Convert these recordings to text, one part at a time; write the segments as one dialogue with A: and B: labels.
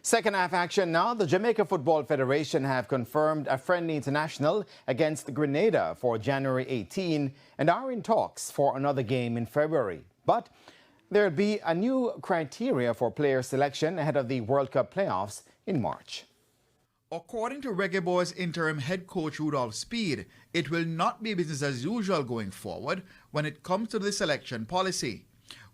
A: Second half action now. The Jamaica Football Federation have confirmed a friendly international against Grenada for January 18 and are in talks for another game in February. But there'll be a new criteria for player selection ahead of the World Cup playoffs in March.
B: According to Reggae Boys interim head coach Rudolph Speed, it will not be business as usual going forward when it comes to the selection policy.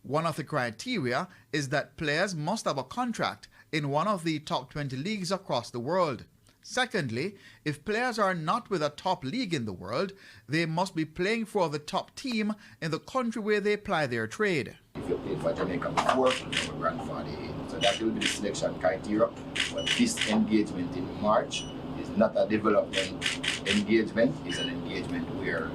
B: One of the criteria is that players must have a contract in one of the top 20 leagues across the world. Secondly, if players are not with a top league in the world, they must be playing for the top team in the country where they ply their trade.
C: If you played for Jamaica before, your grandfather, so that will be the selection criteria. But this engagement in March is not a development engagement, it's an engagement where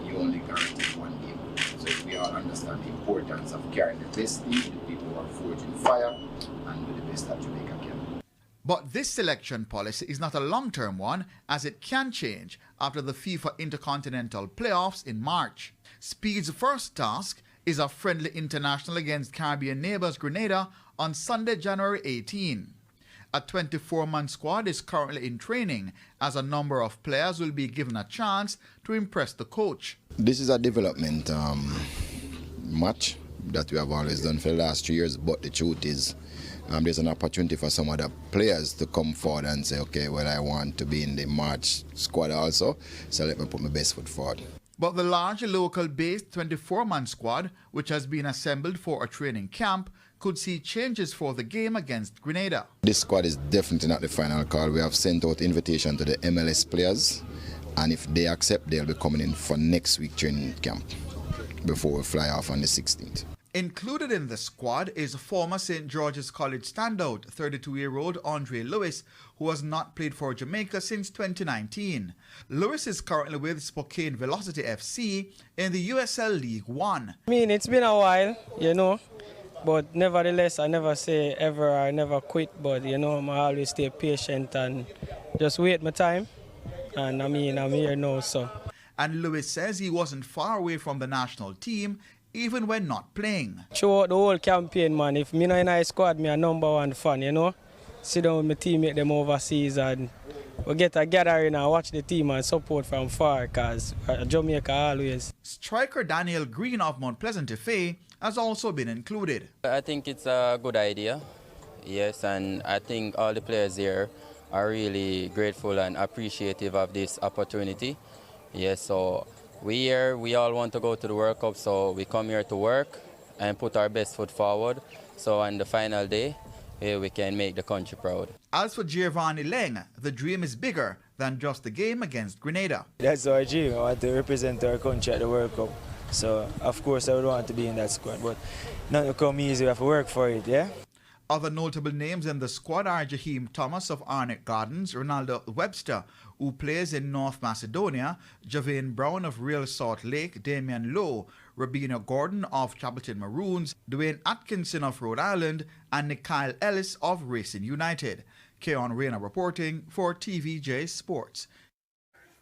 C: you only guarantee one game. So we all understand the importance of carrying the best team, the people who are forging fire, and with the best that Jamaica can.
B: But this selection policy is not a long-term one, as it can change after the FIFA Intercontinental Playoffs in March. Speed's first task is a friendly international against Caribbean neighbours Grenada on Sunday, January 18. A 24-man squad is currently in training, as a number of players will be given a chance to impress the coach.
D: This is a development match that we have always done for the last 3 years, but the truth is there's an opportunity for some other players to come forward and say, okay, well, I want to be in the March squad also, so let me put my best foot forward.
B: But the large local-based 24-man squad, which has been assembled for a training camp, could see changes for the game against Grenada.
D: This squad is definitely not the final call. We have sent out invitation to the MLS players, and if they accept, they'll be coming in for next week training camp before we fly off on the 16th.
B: Included in the squad is former St. George's College standout, 32-year-old Andre Lewis, who has not played for Jamaica since 2019. Lewis is currently with Spokane Velocity FC in the USL League One.
E: I mean, it's been a while, you know, but nevertheless, I never say ever, I never quit, but, you know, I always stay patient and just wait my time. And I mean, I'm here now, so.
B: And Lewis says he wasn't far away from the national team, even when not playing.
E: Throughout the whole campaign, man, if me not in a squad, me a #1 fan, you know. Sit down with my teammate them overseas and we get a gathering and watch the team and support from far, because Jamaica always.
B: Striker Daniel Green of Mount Pleasant FA has also been included.
F: I think it's a good idea, yes, and I think all the players here are really grateful and appreciative of this opportunity. Yes, so we all want to go to the World Cup, so we come here to work and put our best foot forward. So on the final day, we can make the country proud.
B: As for Giovanni Leng, the dream is bigger than just the game against Grenada.
G: That's our dream. I want to represent our country at the World Cup. So, of course, I would want to be in that squad, but not to come easy. We have to work for it, yeah?
B: Other notable names in the squad are Jaheim Thomas of Arnett Gardens, Ronaldo Webster, who plays in North Macedonia, Javane Brown of Real Salt Lake, Damian Lowe, Rabina Gordon of Chapelton Maroons, Dwayne Atkinson of Rhode Island, and Nikhil Ellis of Racing United. Keon Reyna reporting for TVJ Sports.